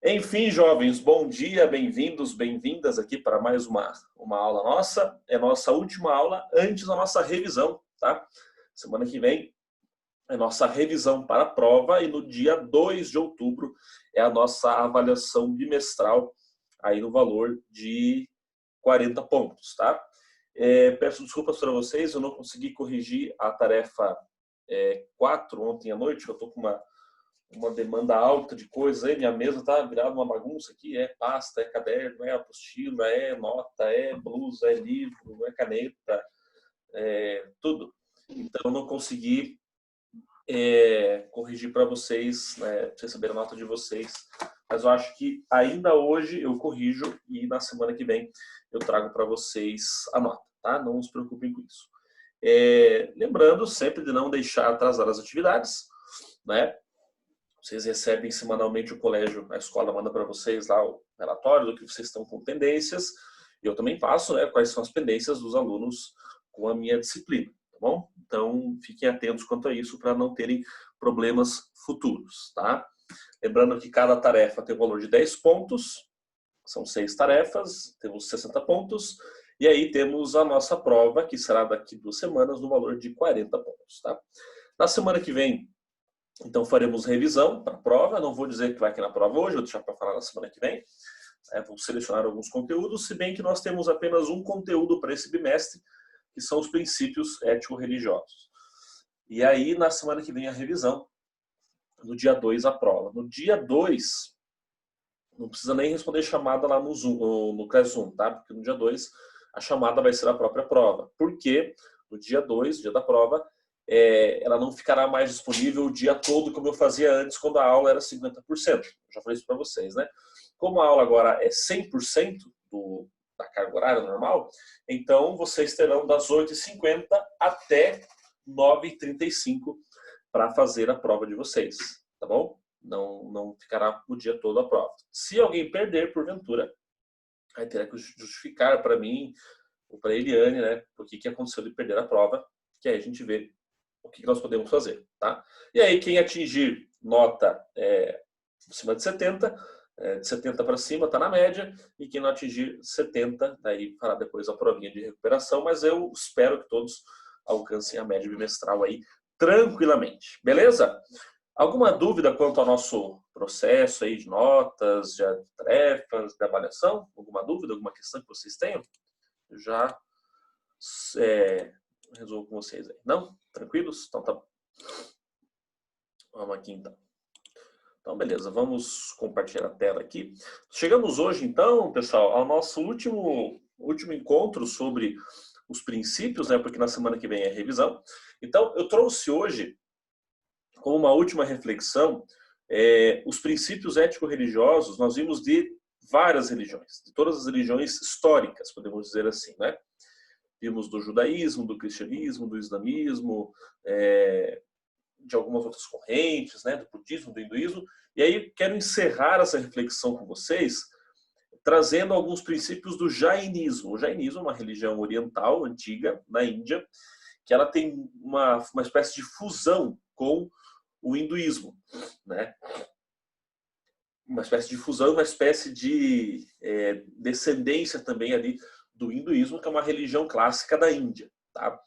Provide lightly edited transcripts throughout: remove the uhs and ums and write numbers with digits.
Enfim, jovens, bom dia, bem-vindos, bem-vindas aqui para mais uma aula nossa. É nossa última aula antes da nossa revisão, tá? Semana que vem é nossa revisão para a prova e no dia 2 de outubro é a nossa avaliação bimestral aí no valor de 40 pontos, tá? Peço desculpas para vocês, eu não consegui corrigir a tarefa 4 ontem à noite, eu estou com uma demanda alta de coisas aí, minha mesa tá virada uma bagunça aqui, é pasta, é caderno, é apostila, é nota, é blusa, é livro, é caneta, tudo. Então eu não consegui corrigir para vocês, né, para vocês saberem a nota de vocês, mas eu acho que ainda hoje eu corrijo e na semana que vem eu trago para vocês a nota, tá? Não se preocupem com isso. Lembrando sempre de não deixar atrasar as atividades, né? Vocês recebem semanalmente o colégio, a escola manda para vocês lá o relatório do que vocês estão com pendências. E eu também passo, né, quais são as pendências dos alunos com a minha disciplina, tá bom? Então, fiquem atentos quanto a isso para não terem problemas futuros, tá? Lembrando que cada tarefa tem o valor de 10 pontos, são 6 tarefas, temos 60 pontos, e aí temos a nossa prova, que será daqui 2 semanas, no valor de 40 pontos, tá? Na semana que vem, então faremos revisão para a prova, não vou dizer que vai aqui na prova hoje, vou deixar para falar na semana que vem. Vamos selecionar alguns conteúdos, se bem que nós temos apenas um conteúdo para esse bimestre, que são os princípios ético-religiosos. E aí, na semana que vem, a revisão, no dia 2 a prova. No dia 2, não precisa nem responder chamada lá no Zoom, no Classroom, tá? Porque no dia 2, a chamada vai ser a própria prova. Por quê? No dia 2, dia da prova, ela não ficará mais disponível o dia todo como eu fazia antes, quando a aula era 50%. Já falei isso para vocês, né? Como a aula agora é 100% da carga horária normal, então vocês terão das 8h50 até 9h35 para fazer a prova de vocês, tá bom? Não ficará o dia todo a prova. Se alguém perder, porventura, aí terá que justificar para mim ou para a Eliane, né, por que aconteceu de perder a prova, que aí a gente vê o que nós podemos fazer, tá? E aí, quem atingir nota acima de 70, de 70 para cima, está na média, e quem não atingir 70, daí fará depois a provinha de recuperação, mas eu espero que todos alcancem a média bimestral aí tranquilamente, beleza? Alguma dúvida quanto ao nosso processo aí de notas, de tarefas, de avaliação? Alguma dúvida, alguma questão que vocês tenham? Eu já resolvo com vocês aí. Não? Tranquilos? Então tá. Vamos aqui então. Então, beleza, vamos compartilhar a tela aqui. Chegamos hoje, então, pessoal, ao nosso último encontro sobre os princípios, né? Porque na semana que vem é revisão. Então, eu trouxe hoje, como uma última reflexão, os princípios ético-religiosos. Nós vimos de várias religiões, de todas as religiões históricas, podemos dizer assim, né? Vimos do judaísmo, do cristianismo, do islamismo, de algumas outras correntes, né, do budismo, do hinduísmo. E aí quero encerrar essa reflexão com vocês trazendo alguns princípios do jainismo. O jainismo é uma religião oriental antiga na Índia, que ela tem uma espécie de fusão com o hinduísmo, né? Uma espécie de fusão, uma espécie de descendência também ali do hinduísmo, que é uma religião clássica da Índia, tá?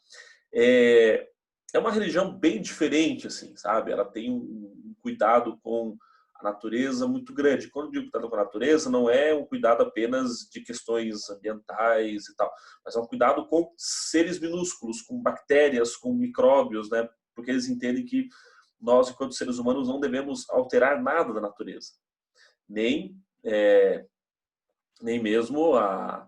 É uma religião bem diferente, assim, sabe? Ela tem um cuidado com a natureza muito grande. Quando eu digo cuidado com a natureza, não é um cuidado apenas de questões ambientais e tal, mas é um cuidado com seres minúsculos, com bactérias, com micróbios, né? Porque eles entendem que nós, enquanto seres humanos, não devemos alterar nada da natureza. Nem mesmo a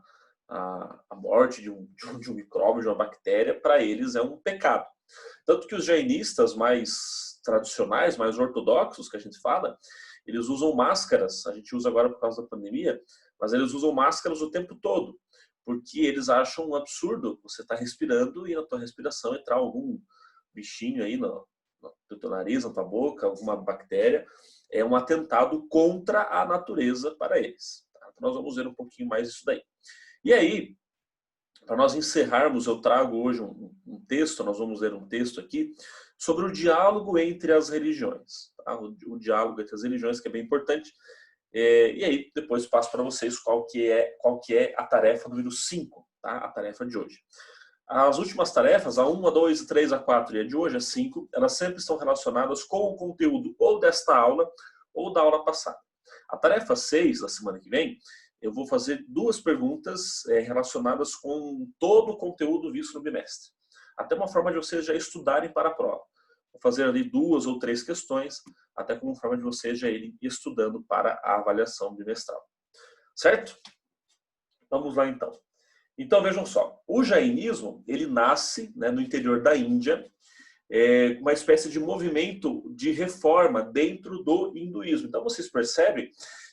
morte de um micróbio, de uma bactéria, para eles é um pecado. Tanto que os jainistas mais tradicionais, mais ortodoxos, que a gente fala, eles usam máscaras. A gente usa agora por causa da pandemia, mas eles usam máscaras o tempo todo, porque eles acham um absurdo você estar respirando e na tua respiração entrar algum bichinho aí no teu nariz, na tua boca, alguma bactéria. É um atentado contra a natureza para eles. Tá? Então nós vamos ver um pouquinho mais isso daí. E aí, para nós encerrarmos, eu trago hoje um texto, nós vamos ler um texto aqui, sobre o diálogo entre as religiões. Tá? O diálogo entre as religiões, que é bem importante. E aí, depois passo para vocês qual que é a tarefa número 5, tá? A tarefa de hoje. As últimas tarefas, a 1, a 2, a 3, a 4 e a de hoje, a 5, elas sempre estão relacionadas com o conteúdo ou desta aula ou da aula passada. A tarefa 6, da semana que vem, eu vou fazer 2 perguntas relacionadas com todo o conteúdo visto no bimestre. Até uma forma de vocês já estudarem para a prova. Vou fazer ali 2 ou 3 questões, até como forma de vocês já irem estudando para a avaliação bimestral. Certo? Vamos lá então. Então vejam só, o jainismo ele nasce, né, no interior da Índia, uma espécie de movimento de reforma dentro do hinduísmo. Então vocês percebem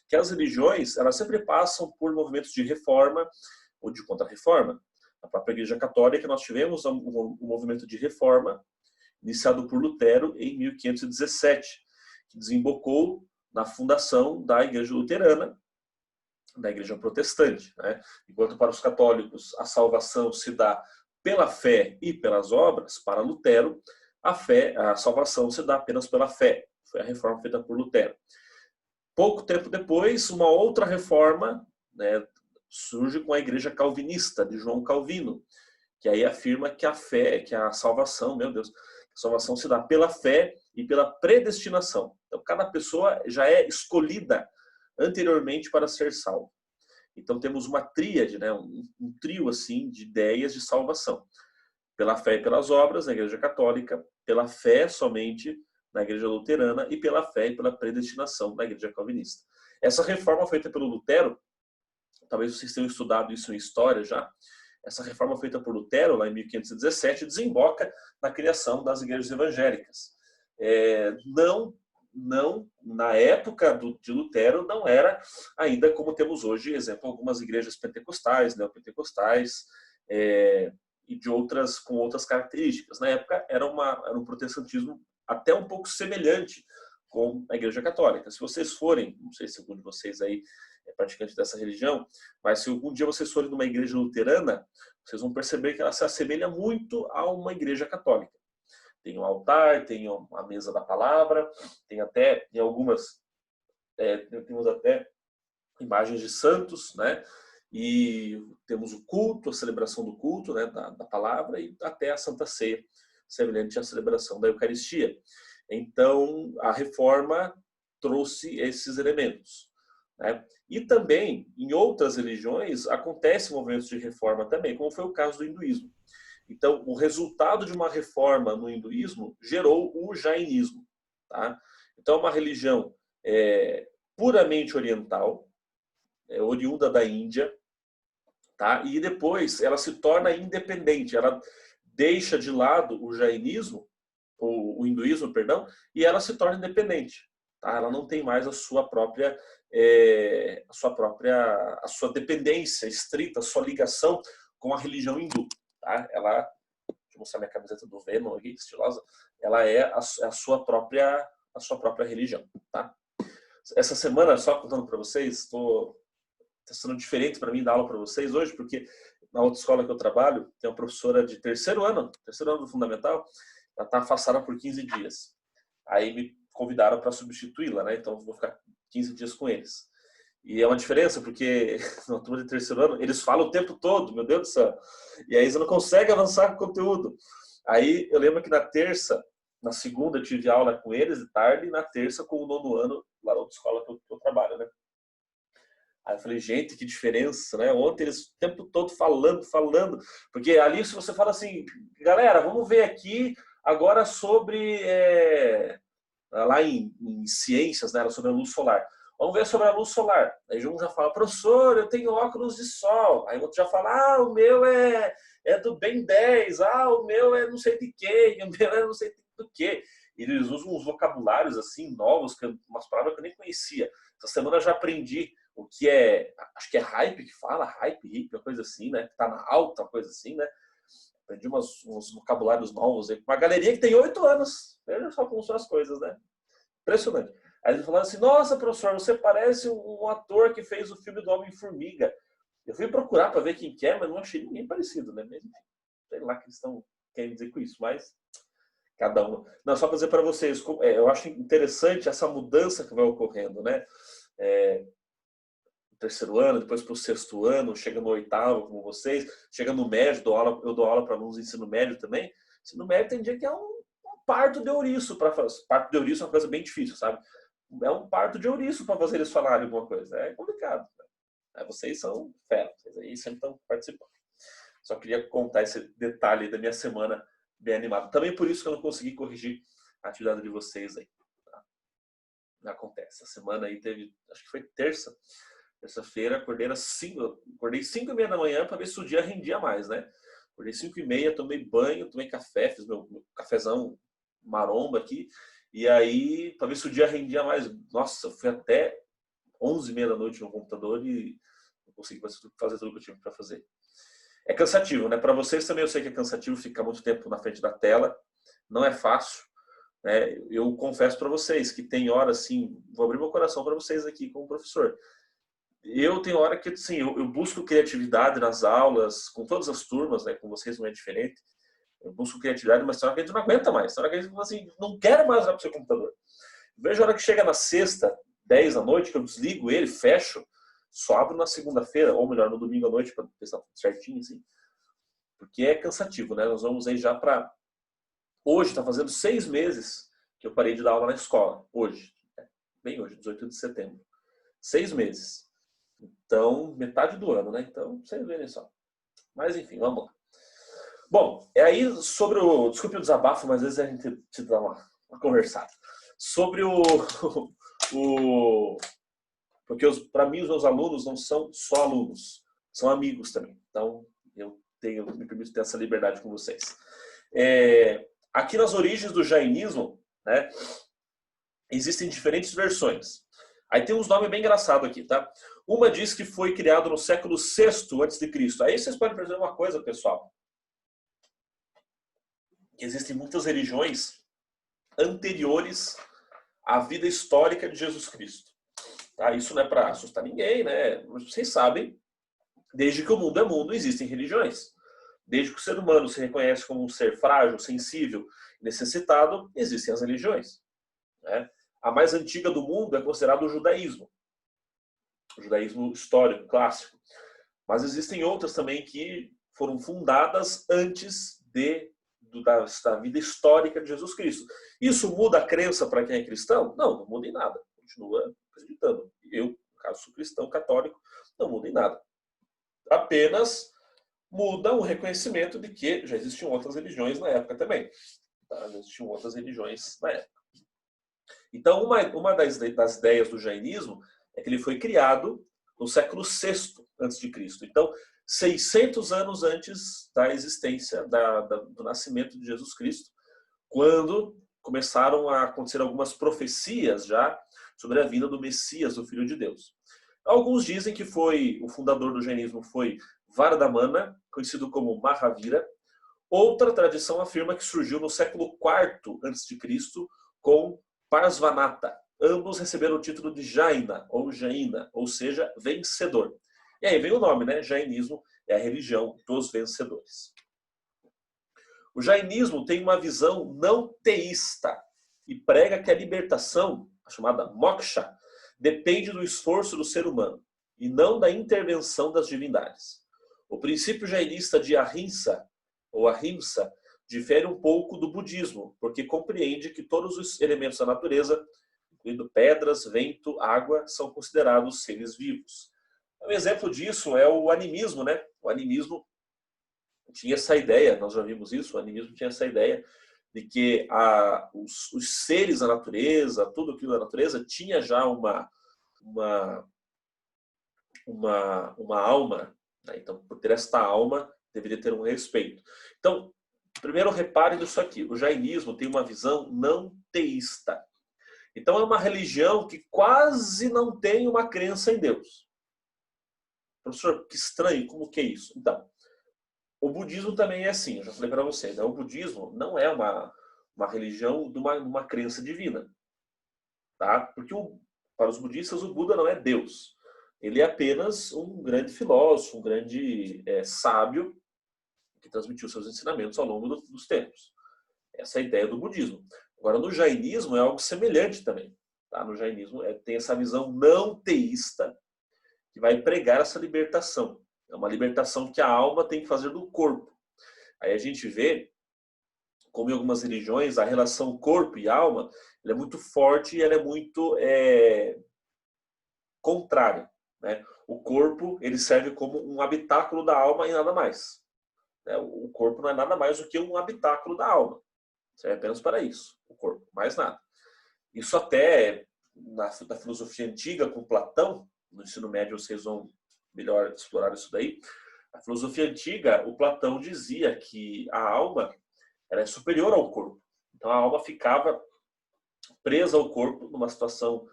que as religiões elas sempre passam por movimentos de reforma ou de contra-reforma. Na própria Igreja Católica nós tivemos um movimento de reforma iniciado por Lutero em 1517, que desembocou na fundação da Igreja Luterana, da Igreja Protestante, né? Enquanto para os católicos a salvação se dá pela fé e pelas obras, para Lutero a salvação se dá apenas pela fé. Foi a reforma feita por Lutero. Pouco tempo depois, uma outra reforma, né, surge com a Igreja Calvinista de João Calvino, que aí afirma que a fé, que a salvação, meu Deus, a salvação se dá pela fé e pela predestinação. Então cada pessoa já é escolhida anteriormente para ser salvo. Então temos uma tríade, né, um trio assim de ideias de salvação. Pela fé e pelas obras na Igreja Católica, pela fé somente na Igreja Luterana e pela fé e pela predestinação na Igreja Calvinista. Essa reforma feita pelo Lutero, talvez vocês tenham estudado isso em história já, essa reforma feita por Lutero, lá em 1517, desemboca na criação das igrejas evangélicas. Não, na época de Lutero, não era ainda como temos hoje, exemplo, algumas igrejas pentecostais, neopentecostais, e de outras, com outras características. Na época era um protestantismo até um pouco semelhante com a Igreja Católica. Se vocês forem, não sei se algum de vocês aí é praticante dessa religião, mas se algum dia vocês forem numa igreja luterana, vocês vão perceber que ela se assemelha muito a uma igreja católica. Tem um altar, tem a mesa da palavra, tem até, em algumas, temos até imagens de santos, né? E temos o culto, a celebração do culto, né, da palavra, e até a Santa Ceia, semelhante à celebração da Eucaristia. Então, a reforma trouxe esses elementos, né? E também, em outras religiões, acontecem movimentos de reforma também, como foi o caso do hinduísmo. Então, o resultado de uma reforma no hinduísmo gerou o jainismo. Tá? Então, é uma religião puramente oriental, oriunda da Índia, tá? E depois ela se torna independente, ela deixa de lado o jainismo, o hinduísmo, perdão, e ela se torna independente. Tá? Ela não tem mais a sua dependência estrita, a sua ligação com a religião hindu. Tá? Ela, deixa eu mostrar minha camiseta do Venom aqui, estilosa, ela é a sua própria religião. Tá? Essa semana, só contando para vocês, está sendo diferente para mim dar aula para vocês hoje, porque na outra escola que eu trabalho, tem uma professora de terceiro ano do fundamental, ela está afastada por 15 dias. Aí me convidaram para substituí-la, né? Então eu vou ficar 15 dias com eles. E é uma diferença, porque na turma de terceiro ano, eles falam o tempo todo, meu Deus do céu. E aí você não consegue avançar com o conteúdo. Aí eu lembro que na segunda eu tive aula com eles de tarde, e na terça com o nono ano, lá na outra escola que eu trabalho, né? Aí eu falei, gente, que diferença, né? Ontem eles o tempo todo falando, porque ali se você fala assim, galera, vamos ver aqui agora sobre, lá em ciências, né, sobre a luz solar. Vamos ver sobre a luz solar. Aí um já fala, professor, eu tenho óculos de sol. Aí o outro já fala, o meu é do Ben 10, o meu é não sei de quem, o meu é não sei do que. Eles usam uns vocabulários assim, novos, umas palavras que eu nem conhecia. Essa semana eu já aprendi o que acho que é hype que fala, hype, hippie, uma coisa assim, né? Que tá na alta, uma coisa assim, né? Aprendi uns vocabulários novos aí. Uma galeria que tem 8 anos. Veja só como são as coisas, né? Impressionante. Aí eles falaram assim, nossa, professor, você parece um ator que fez o filme do Homem-Formiga. Eu fui procurar para ver quem que é, mas não achei ninguém parecido, né? Mas, enfim, sei lá o que eles querem dizer com isso, mas cada um. Não, só para dizer para vocês, eu acho interessante essa mudança que vai ocorrendo, né? terceiro ano, depois para o sexto ano, chega no oitavo, como vocês, chega no médio, eu dou aula para alunos do ensino médio também. Ensino médio tem dia que é um parto de ouriço para fazer. Parto de ouriço é uma coisa bem difícil, sabe? É um parto de ouriço para fazer eles falarem alguma coisa. É complicado. Vocês são fera, vocês aí sempre estão participando. Só queria contar esse detalhe da minha semana bem animada. Também por isso que eu não consegui corrigir a atividade de vocês aí. Tá? Acontece. A semana aí teve, acho que foi terça-feira, acordei 5h30 da manhã para ver se o dia rendia mais, né? Acordei 5h30, tomei banho, tomei café, fiz meu cafezão maromba aqui. E aí, para ver se o dia rendia mais. Nossa, fui até 11h30 da noite no computador e não consegui fazer tudo que eu tive para fazer. É cansativo, né? Para vocês também eu sei que é cansativo ficar muito tempo na frente da tela. Não é fácil. Né? Eu confesso para vocês que tem hora, assim, vou abrir meu coração para vocês aqui como professor. Eu tenho hora que, assim, eu busco criatividade nas aulas, com todas as turmas, né? Com vocês não é diferente. Eu busco criatividade, mas tem hora que a gente não aguenta mais. Tem hora que a gente fala assim, não quero mais olhar para o seu computador. Vejo a hora que chega na sexta, 10 da noite, que eu desligo ele, fecho, só abro na segunda-feira, ou melhor, no domingo à noite, para pensar tudo certinho, assim. Porque é cansativo, né? Nós vamos aí já para... Hoje, está fazendo 6 meses que eu parei de dar aula na escola. Hoje. Bem hoje, 18 de setembro. 6 meses. Então, metade do ano, né? Então, vocês verem só. Mas, enfim, vamos lá. Bom, aí sobre o... Desculpe o desabafo, mas às vezes a gente te dá uma conversada. Sobre porque para mim os meus alunos não são só alunos, são amigos também. Então eu me permito ter essa liberdade com vocês. Aqui nas origens do jainismo, né, existem diferentes versões. Aí tem uns nomes bem engraçados aqui, tá? Uma diz que foi criado no século VI a.C. Aí vocês podem perceber uma coisa, pessoal. Existem muitas religiões anteriores à vida histórica de Jesus Cristo. Tá? Isso não é para assustar ninguém, né? Vocês sabem, desde que o mundo é mundo, existem religiões. Desde que o ser humano se reconhece como um ser frágil, sensível, necessitado, existem as religiões. Né? A mais antiga do mundo é considerado o judaísmo histórico, clássico. Mas existem outras também que foram fundadas antes da vida histórica de Jesus Cristo. Isso muda a crença para quem é cristão? Não muda em nada. Continua acreditando. Eu, no caso, sou cristão católico, não muda em nada. Apenas muda o reconhecimento de que já existiam outras religiões na época também. Tá? Já existiam outras religiões na época. Então, uma das ideias do jainismo é que ele foi criado no século VI a.C. Então, 600 anos antes da existência, do nascimento de Jesus Cristo, quando começaram a acontecer algumas profecias já sobre a vinda do Messias, do Filho de Deus. Alguns dizem que o fundador do jainismo foi Vardhamana, conhecido como Mahavira. Outra tradição afirma que surgiu no século IV a.C. com Parsvanatha. Ambos receberam o título de Jaina, ou seja, vencedor. E aí vem o nome, né? Jainismo é a religião dos vencedores. O jainismo tem uma visão não teísta e prega que a libertação, a chamada moksha, depende do esforço do ser humano e não da intervenção das divindades. O princípio jainista de ahimsa, ou ahimsa, difere um pouco do budismo, porque compreende que todos os elementos da natureza, incluindo pedras, vento, água, são considerados seres vivos. Um exemplo disso é o animismo, né? O animismo tinha essa ideia, nós já vimos isso, o animismo tinha essa ideia de que os seres da natureza, tudo aquilo da natureza, tinha já uma alma, né? Então, por ter esta alma, deveria ter um respeito. Então, primeiro reparem nisso aqui, o jainismo tem uma visão não teísta. Então, é uma religião que quase não tem uma crença em Deus. Professor, que estranho, como que é isso? Então, o budismo também é assim, eu já falei para vocês, né? O budismo não é uma religião de uma crença divina. Tá? Porque para os budistas o Buda não é Deus. Ele é apenas um grande filósofo, um grande sábio que transmitiu seus ensinamentos ao longo dos tempos. Essa é a ideia do budismo. Agora, no jainismo é algo semelhante também. Tá? No jainismo tem essa visão não teísta que vai pregar essa libertação. É uma libertação que a alma tem que fazer do corpo. Aí a gente vê, como em algumas religiões, a relação corpo e alma ela é muito forte e ela é muito contrária. Né? O corpo ele serve como um habitáculo da alma e nada mais. Né? O corpo não é nada mais do que um habitáculo da alma. Serve apenas para isso, o corpo, mais nada. Isso até na filosofia antiga, com Platão, no ensino médio vocês vão melhor explorar isso daí. A filosofia antiga, o Platão dizia que a alma ela é superior ao corpo. Então a alma ficava presa ao corpo, numa situação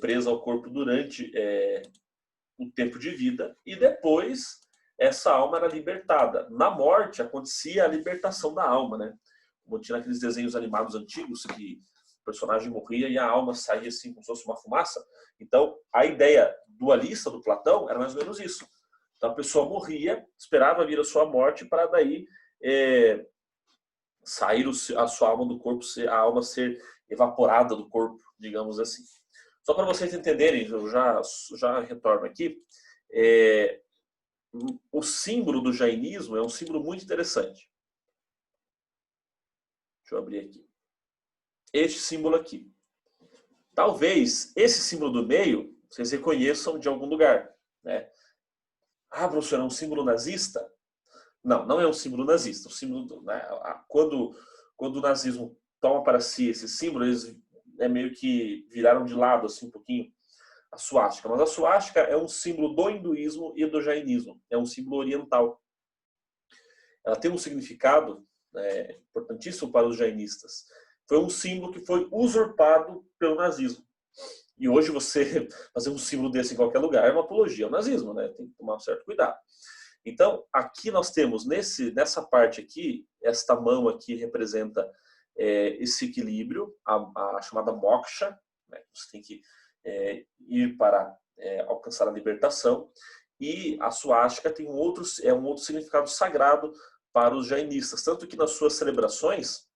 presa ao corpo durante o tempo de vida, e depois essa alma era libertada. Na morte acontecia a libertação da alma, né? Como tinha naqueles desenhos animados antigos que o personagem morria e a alma saía assim como se fosse uma fumaça. Então a ideia dualista do Platão era mais ou menos isso. Então a pessoa morria, esperava vir a sua morte para daí sair a sua alma do corpo, a alma ser evaporada do corpo, digamos assim. Só para vocês entenderem, eu já retorno aqui, o símbolo do jainismo é um símbolo muito interessante. Deixa eu abrir aqui. Este símbolo aqui. Talvez esse símbolo do meio vocês reconheçam de algum lugar. Né? Ah, professor, é um símbolo nazista? Não, não é um símbolo nazista. O símbolo, né, quando o nazismo toma para si esse símbolo, eles meio que viraram de lado assim um pouquinho a suástica. Mas a suástica é um símbolo do hinduísmo e do jainismo. É um símbolo oriental. Ela tem um significado importantíssimo para os jainistas. Foi um símbolo que foi usurpado pelo nazismo. E hoje você fazer um símbolo desse em qualquer lugar é uma apologia ao nazismo, né? Tem que tomar um certo cuidado. Então, aqui nós temos, nessa parte aqui, esta mão aqui representa esse equilíbrio, a chamada moksha, né? Você tem que ir para alcançar a libertação, e a suástica tem um outro significado sagrado para os jainistas, tanto que nas suas celebrações,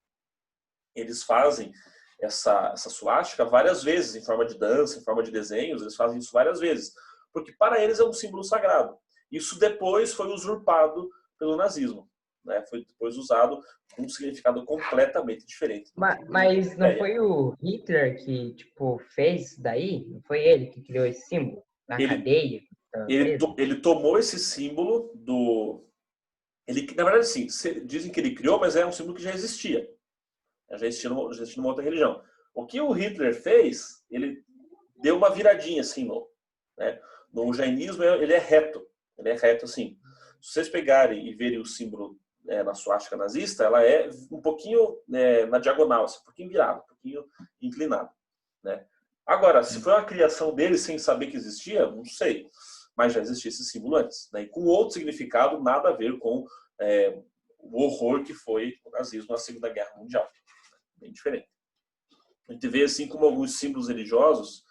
eles fazem essa suástica várias vezes, em forma de dança, em forma de desenhos, eles fazem isso várias vezes, porque para eles é um símbolo sagrado. Isso depois foi usurpado pelo nazismo. Né? Foi depois usado com um significado completamente diferente. Mas não foi o Hitler que fez daí? Não foi ele que criou esse símbolo? Na cadeia? Ele tomou esse símbolo do... na verdade, sim, dizem que ele criou, mas é um símbolo que já existia. Já existia numa outra religião. O que o Hitler fez, ele deu uma viradinha assim no jainismo, ele é reto. Ele é reto assim. Se vocês pegarem e verem o símbolo na suástica nazista, ela é um pouquinho na diagonal, assim, um pouquinho virado, um pouquinho inclinado. Né? Agora, se foi uma criação dele sem saber que existia, não sei. Mas já existia esse símbolo antes. Né? E com outro significado, nada a ver com o horror que foi o nazismo na Segunda Guerra Mundial. Bem diferente. A gente vê assim como alguns símbolos religiosos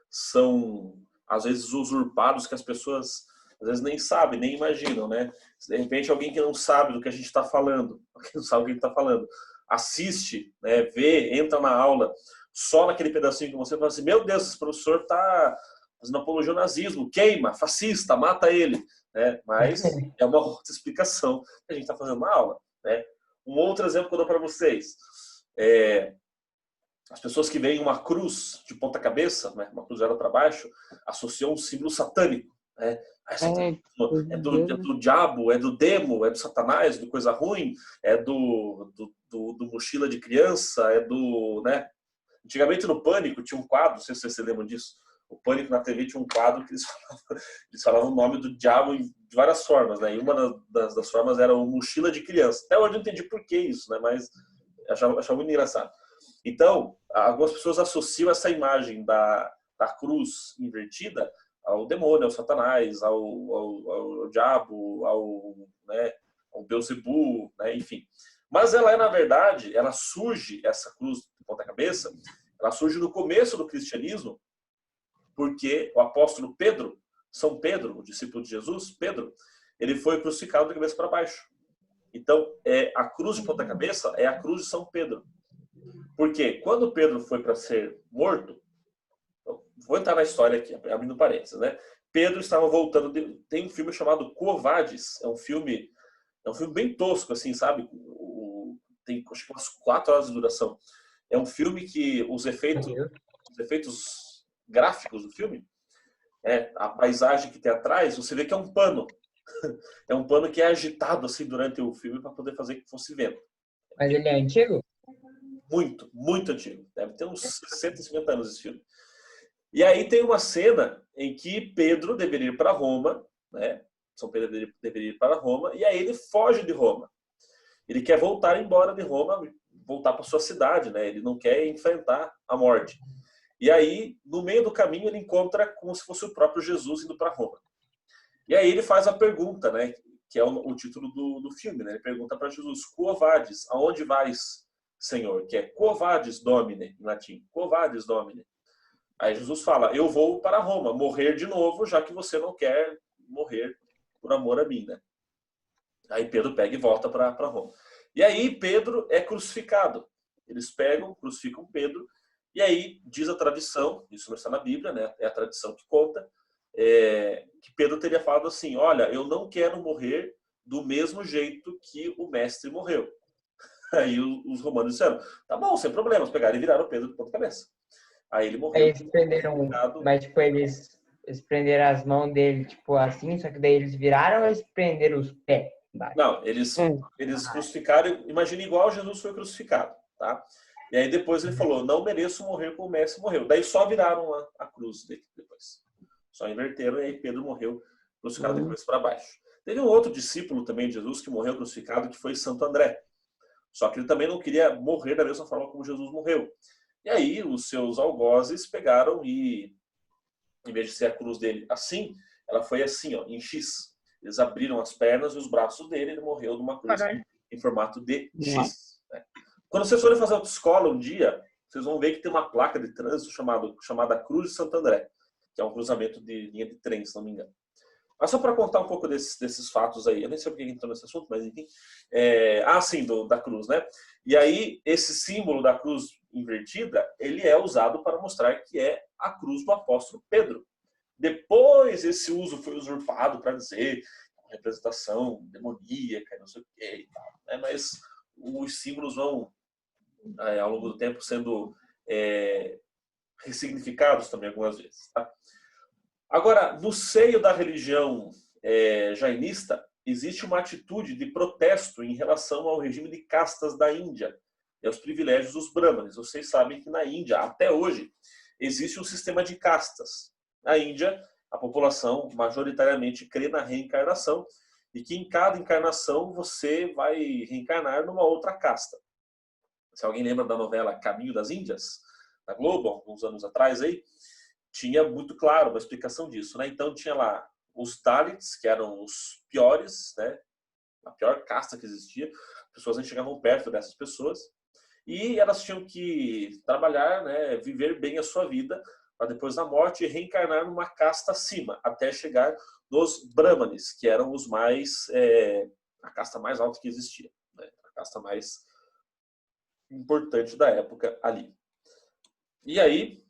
são, às vezes, usurpados, que as pessoas às vezes nem sabem, nem imaginam, né? De repente, alguém que não sabe do que a gente está falando, que não sabe o que a gente está falando, assiste, né, vê, entra na aula, só naquele pedacinho que você fala assim, meu Deus, esse professor está fazendo apologia ao nazismo, queima, fascista, mata ele. Né? Mas é uma outra explicação que a gente está fazendo na aula. Né? Um outro exemplo que eu dou para vocês. As pessoas que veem uma cruz de ponta cabeça, né, uma cruz virada para baixo, associam um símbolo satânico. Né? É do diabo, é do demo, é do satanás, do coisa ruim, é do mochila de criança, é do... Né? Antigamente no Pânico tinha um quadro, não sei se vocês se lembram disso, o Pânico na TV tinha um quadro que eles falavam o nome do diabo de várias formas, né? E uma das formas era o mochila de criança. Até hoje eu não entendi por que isso, né? Mas achava muito engraçado. Então, algumas pessoas associam essa imagem da cruz invertida ao demônio, ao satanás, ao diabo, ao Beelzebub, né? Enfim. Mas ela na verdade, ela surge, essa cruz de ponta cabeça, ela surge no começo do cristianismo, porque o apóstolo Pedro, São Pedro, o discípulo de Jesus, Pedro, ele foi crucificado de cabeça para baixo. Então, a cruz de ponta cabeça é a cruz de São Pedro. Porque quando Pedro foi para ser morto, vou entrar na história aqui, abrindo parênteses, né? Pedro estava voltando, tem um filme chamado Quo Vadis, é um filme bem tosco, assim, sabe? Tem acho que umas 4 horas de duração. É um filme que os efeitos gráficos do filme, a paisagem que tem atrás, você vê que é um pano. É um pano que é agitado assim durante o filme para poder fazer que fosse vento. Mas ele é antigo? Muito, muito antigo. Deve ter uns 60, 50 anos esse filme. E aí tem uma cena em que Pedro deveria ir para Roma, né? São Pedro deveria ir para Roma, e aí ele foge de Roma. Ele quer voltar embora de Roma, voltar para sua cidade, né? Ele não quer enfrentar a morte. E aí, no meio do caminho, ele encontra como se fosse o próprio Jesus indo para Roma. E aí ele faz a pergunta, né? Que é o título do filme, né? Ele pergunta para Jesus: Quo vadis? Aonde vais, Senhor? Que é Quo vadis Domine, em latim. Quo vadis Domine. Aí Jesus fala: eu vou para Roma, morrer de novo, já que você não quer morrer por amor a mim, né? Aí Pedro pega e volta para Roma. E aí Pedro é crucificado. Eles pegam, crucificam Pedro, e aí diz a tradição, isso não está na Bíblia, né? É a tradição que conta, que Pedro teria falado assim: olha, eu não quero morrer do mesmo jeito que o mestre morreu. Aí os romanos disseram: tá bom, sem problemas, pegaram e viraram Pedro de ponta cabeça. Aí ele morreu. Aí eles prenderam, mas tipo, eles prenderam as mãos dele, tipo assim, só que daí eles viraram ou eles prenderam os pés? Não, eles crucificaram, imagina igual Jesus foi crucificado, tá? E aí depois ele falou: não mereço morrer como o mestre morreu. Daí só viraram a cruz depois. Só inverteram e aí Pedro morreu crucificado de cabeça para baixo. Teve um outro discípulo também de Jesus que morreu crucificado, que foi Santo André. Só que ele também não queria morrer da mesma forma como Jesus morreu. E aí os seus algozes pegaram e, em vez de ser a cruz dele assim, ela foi assim, ó, em X. Eles abriram as pernas e os braços dele, ele morreu numa cruz em formato de X. Né? Quando vocês forem fazer autoescola um dia, vocês vão ver que tem uma placa de trânsito chamada Cruz de Santo André, que é um cruzamento de linha de trem, se não me engano. Mas só para contar um pouco desses fatos aí, eu nem sei porque entrou nesse assunto, mas enfim. Sim, da cruz, né? E aí, esse símbolo da cruz invertida, ele é usado para mostrar que é a cruz do apóstolo Pedro. Depois esse uso foi usurpado para dizer representação demoníaca, não sei o que e tal, né? Mas os símbolos vão, ao longo do tempo, sendo ressignificados também algumas vezes. Tá? Agora, no seio da religião jainista, existe uma atitude de protesto em relação ao regime de castas da Índia e aos privilégios dos brahmanes. Vocês sabem que na Índia, até hoje, existe um sistema de castas. Na Índia, a população majoritariamente crê na reencarnação e que em cada encarnação você vai reencarnar numa outra casta. Se alguém lembra da novela Caminho das Índias, da Globo, alguns anos atrás aí, tinha muito claro uma explicação disso, né? Então tinha lá os Dalits, que eram os piores, né? A pior casta que existia. As pessoas nem chegavam perto dessas pessoas. E elas tinham que trabalhar, né? Viver bem a sua vida, para depois da morte reencarnar numa casta acima, até chegar nos Brahmanes, que eram os mais... a casta mais alta que existia. Né? A casta mais importante da época ali. E aí,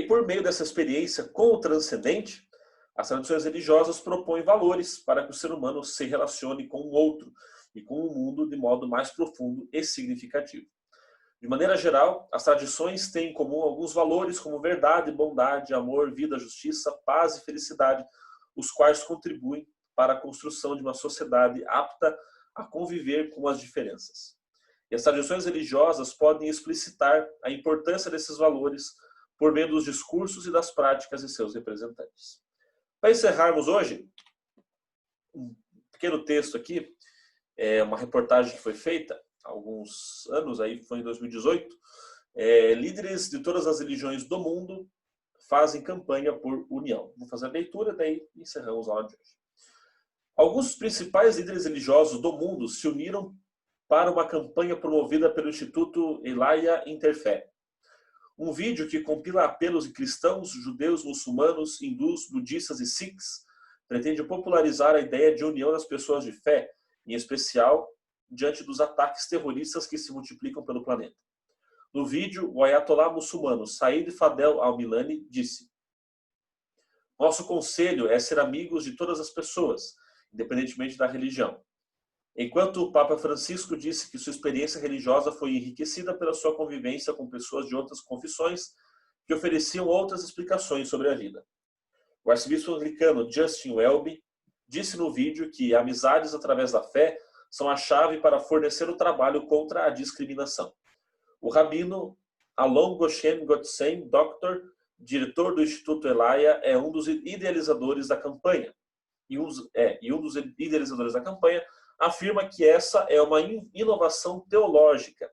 por meio dessa experiência com o transcendente, as tradições religiosas propõem valores para que o ser humano se relacione com o outro e com o mundo de modo mais profundo e significativo. De maneira geral, as tradições têm em comum alguns valores como verdade, bondade, amor, vida, justiça, paz e felicidade, os quais contribuem para a construção de uma sociedade apta a conviver com as diferenças. E as tradições religiosas podem explicitar a importância desses valores por meio dos discursos e das práticas de seus representantes. Para encerrarmos hoje, um pequeno texto aqui, uma reportagem que foi feita há alguns anos, aí foi em 2018, líderes de todas as religiões do mundo fazem campanha por união. Vou fazer a leitura, daí encerramos a aula de hoje. Alguns dos principais líderes religiosos do mundo se uniram para uma campanha promovida pelo Instituto Elia Interfé. Um vídeo que compila apelos de cristãos, judeus, muçulmanos, hindus, budistas e sikhs pretende popularizar a ideia de união das pessoas de fé, em especial diante dos ataques terroristas que se multiplicam pelo planeta. No vídeo, o ayatolá muçulmano Said Fadel al-Milani disse: nosso conselho é ser amigos de todas as pessoas, independentemente da religião. Enquanto o Papa Francisco disse que sua experiência religiosa foi enriquecida pela sua convivência com pessoas de outras confissões que ofereciam outras explicações sobre a vida. O arcebispo anglicano Justin Welby disse no vídeo que amizades através da fé são a chave para fornecer o trabalho contra a discriminação. O rabino Alon Goshen Gotsem, Dr., diretor do Instituto Elaia, é um dos idealizadores da campanha. E um dos idealizadores da campanha afirma que essa é uma inovação teológica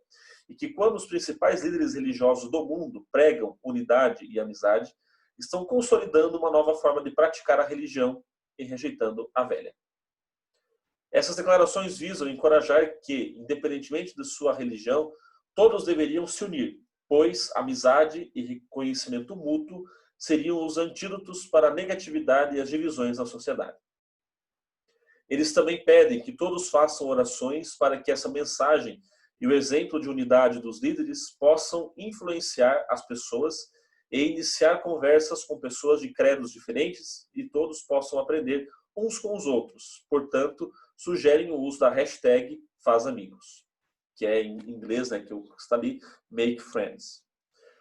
e que quando os principais líderes religiosos do mundo pregam unidade e amizade, estão consolidando uma nova forma de praticar a religião e rejeitando a velha. Essas declarações visam encorajar que, independentemente de sua religião, todos deveriam se unir, pois amizade e reconhecimento mútuo seriam os antídotos para a negatividade e as divisões na sociedade. Eles também pedem que todos façam orações para que essa mensagem e o exemplo de unidade dos líderes possam influenciar as pessoas e iniciar conversas com pessoas de credos diferentes e todos possam aprender uns com os outros. Portanto, sugerem o uso da hashtag #FazAmigos, que é em inglês, né, que está ali, Make Friends.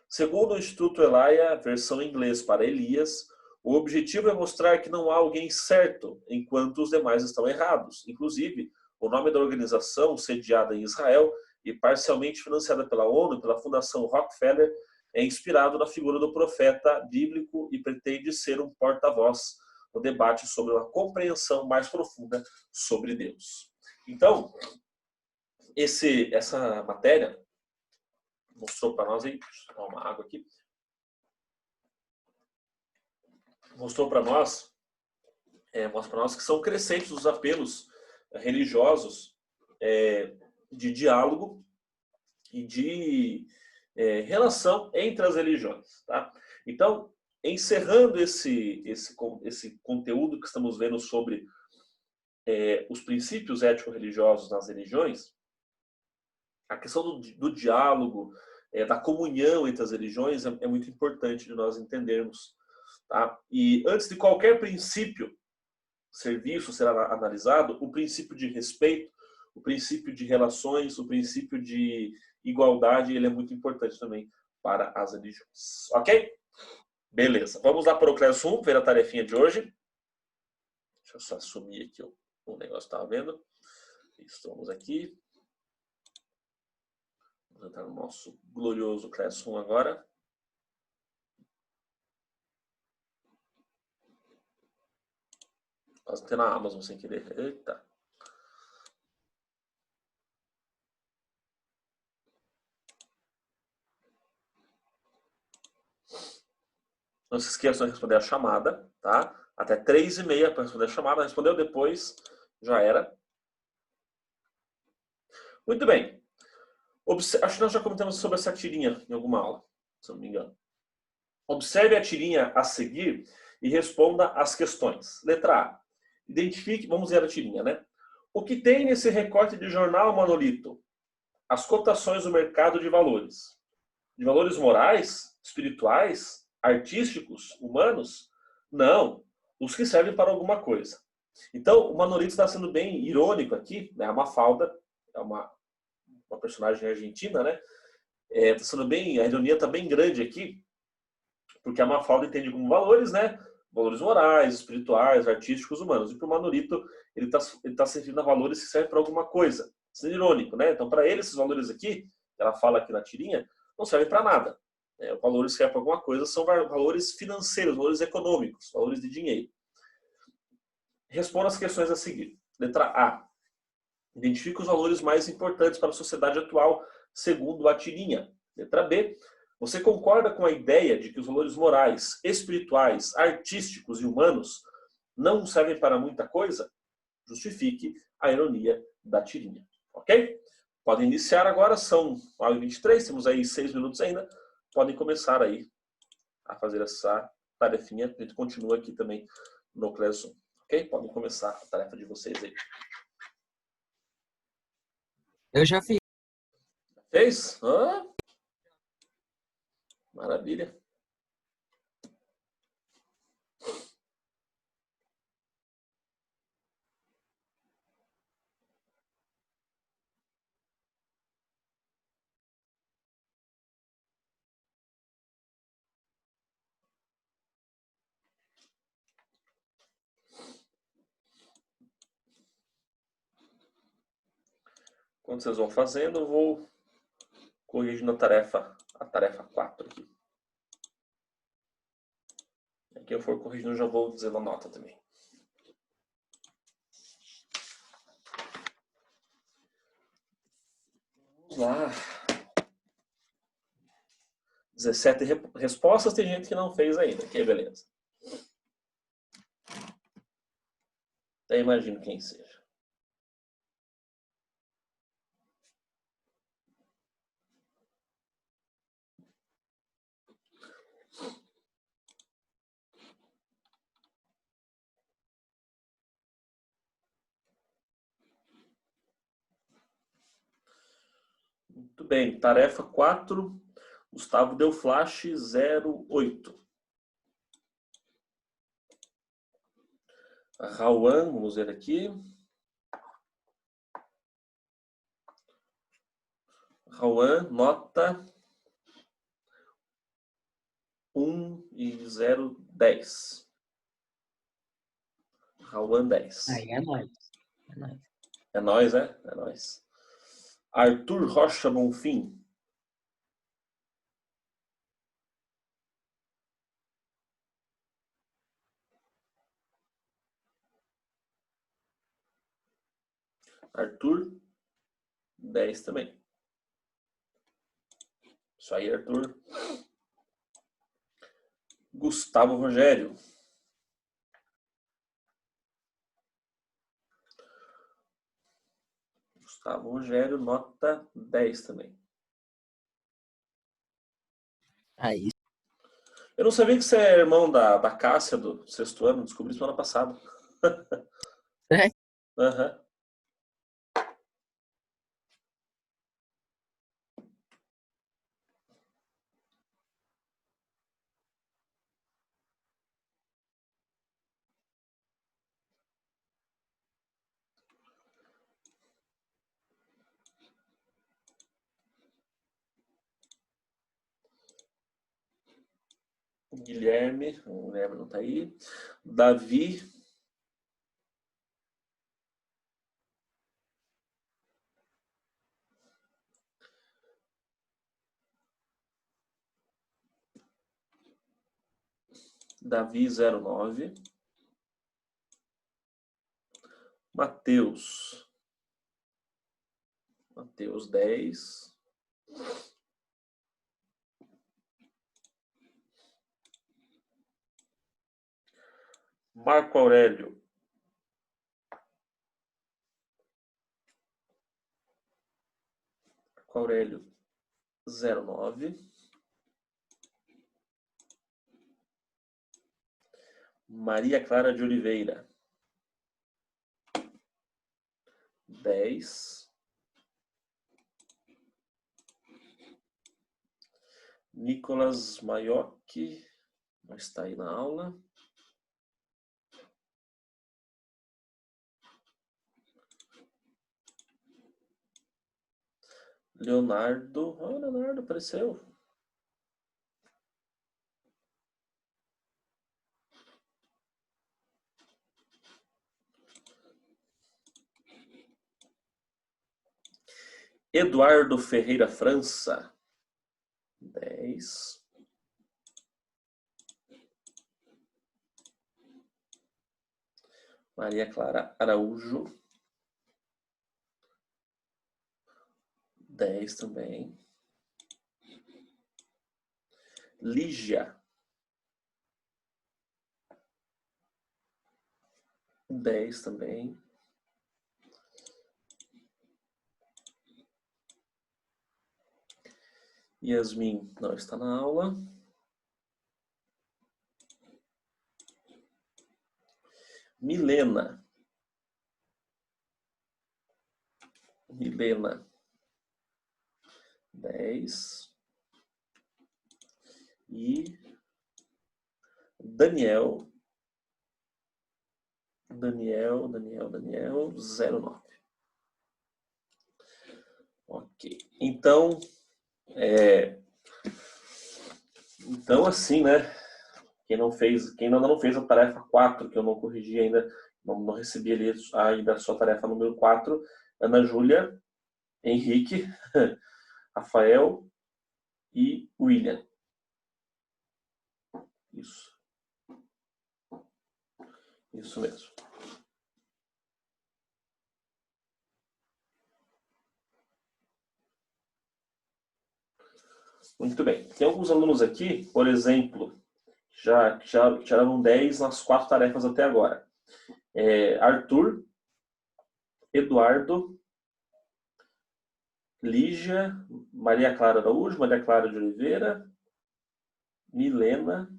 Segundo o Instituto Elaia, versão em inglês para Elias, o objetivo é mostrar que não há alguém certo, enquanto os demais estão errados. Inclusive, o nome da organização, sediada em Israel e parcialmente financiada pela ONU e pela Fundação Rockefeller, é inspirado na figura do profeta bíblico e pretende ser um porta-voz no debate sobre uma compreensão mais profunda sobre Deus. Então, essa matéria mostrou para nós, aí, deixa eu tomar uma água aqui, mostrou para nós, que são crescentes os apelos religiosos de diálogo e de relação entre as religiões. Tá? Então, encerrando esse conteúdo que estamos vendo sobre os princípios ético-religiosos nas religiões, a questão do diálogo, da comunhão entre as religiões é muito importante de nós entendermos. Tá? E antes de qualquer princípio ser visto, ser analisado, o princípio de respeito, o princípio de relações, o princípio de igualdade, ele é muito importante também para as religiões. Ok? Beleza. Vamos lá para o Class 1, ver a tarefinha de hoje. Deixa eu só assumir aqui o negócio que estava vendo. Estamos aqui. Vamos entrar no nosso glorioso Class 1 agora. Quase ter na Amazon sem querer. Eita. Não se esqueçam de responder a chamada, tá? Até 3h30 para responder a chamada. Respondeu depois, já era. Muito bem. Acho que nós já comentamos sobre essa tirinha em alguma aula, se eu não me engano. Observe a tirinha a seguir e responda as questões. Letra A. Identifique, vamos ver a tirinha, né? O que tem nesse recorte de jornal, Manolito? As cotações do mercado de valores. De valores morais, espirituais, artísticos, humanos? Não. Os que servem para alguma coisa. Então, o Manolito está sendo bem irônico aqui, né? A Mafalda é uma personagem argentina, né? Tá sendo bem, a ironia está bem grande aqui, porque a Mafalda entende como valores, né? Valores morais, espirituais, artísticos, humanos. E para o Manolito, ele tá se referindo a valores que servem para alguma coisa. Sendo irônico, né? Então, para ele, esses valores aqui, que ela fala aqui na tirinha, não servem para nada. Os valores que servem para alguma coisa são valores financeiros, valores econômicos, valores de dinheiro. Responda as questões a seguir. Letra A. Identifique os valores mais importantes para a sociedade atual, segundo a tirinha. Letra B. Você concorda com a ideia de que os valores morais, espirituais, artísticos e humanos não servem para muita coisa? Justifique a ironia da tirinha. Ok? Podem iniciar agora, são 9h23, temos aí 6 minutos ainda. Podem começar aí a fazer essa tarefinha. A gente continua aqui também no Class 1. Ok? Podem começar a tarefa de vocês aí. Eu já fiz. Fez? Hã? Maravilha. Quando vocês vão fazendo, eu vou corrigindo a tarefa 4 aqui. Quem eu for corrigindo, eu já vou dizendo a nota também. Vamos lá. 17 respostas, tem gente que não fez ainda, que beleza. Até imagino quem seja. Muito bem, tarefa 4, Gustavo deu flash 08. Rauan, vamos ver aqui. Rauan, nota 1,010. Rauan 10. Aí é nóis. É nóis. É nóis, é? É nóis. Arthur Rocha Bonfim. Arthur, 10 também. Isso aí, Arthur. Gustavo Rogério. Gustavo Rogério, nota 10 também. Aí. Eu não sabia que você é irmão da Cássia, do 6º ano. Descobri semana passada. É? Aham. Guilherme, o Guilherme não tá aí. Davi. Davi 09. Mateus. Mateus 10. Marco Aurélio. Marco Aurélio 09. Maria Clara de Oliveira. 10. Nicolas Maiocchi. Não está aí na aula. Leonardo. Ah, Leonardo apareceu. Eduardo Ferreira França. 10. Maria Clara Araújo. 10 também. Lígia. 10 também. Yasmin não está na aula. Milena. Milena. 10. e Daniel 09. Ok. Então, assim, né? Quem ainda não fez a tarefa 4, que eu não corrigi ainda, não recebi ali ainda a sua tarefa número 4, Ana Júlia, Henrique, Rafael e William. Isso. Isso mesmo. Muito bem. Tem alguns alunos aqui, por exemplo, já tiraram 10 nas 4 tarefas até agora. Arthur, Eduardo, Lígia, Maria Clara Araújo, Maria Clara de Oliveira, Milena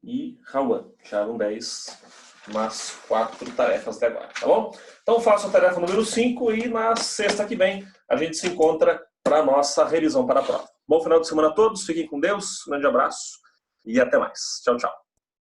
e Rauan. Tiraram 10 nas 4 tarefas até agora, tá bom? Então faço a tarefa número 5 e na sexta que vem a gente se encontra para a nossa revisão para a prova. Bom final de semana a todos, fiquem com Deus, um grande abraço e até mais. Tchau, tchau.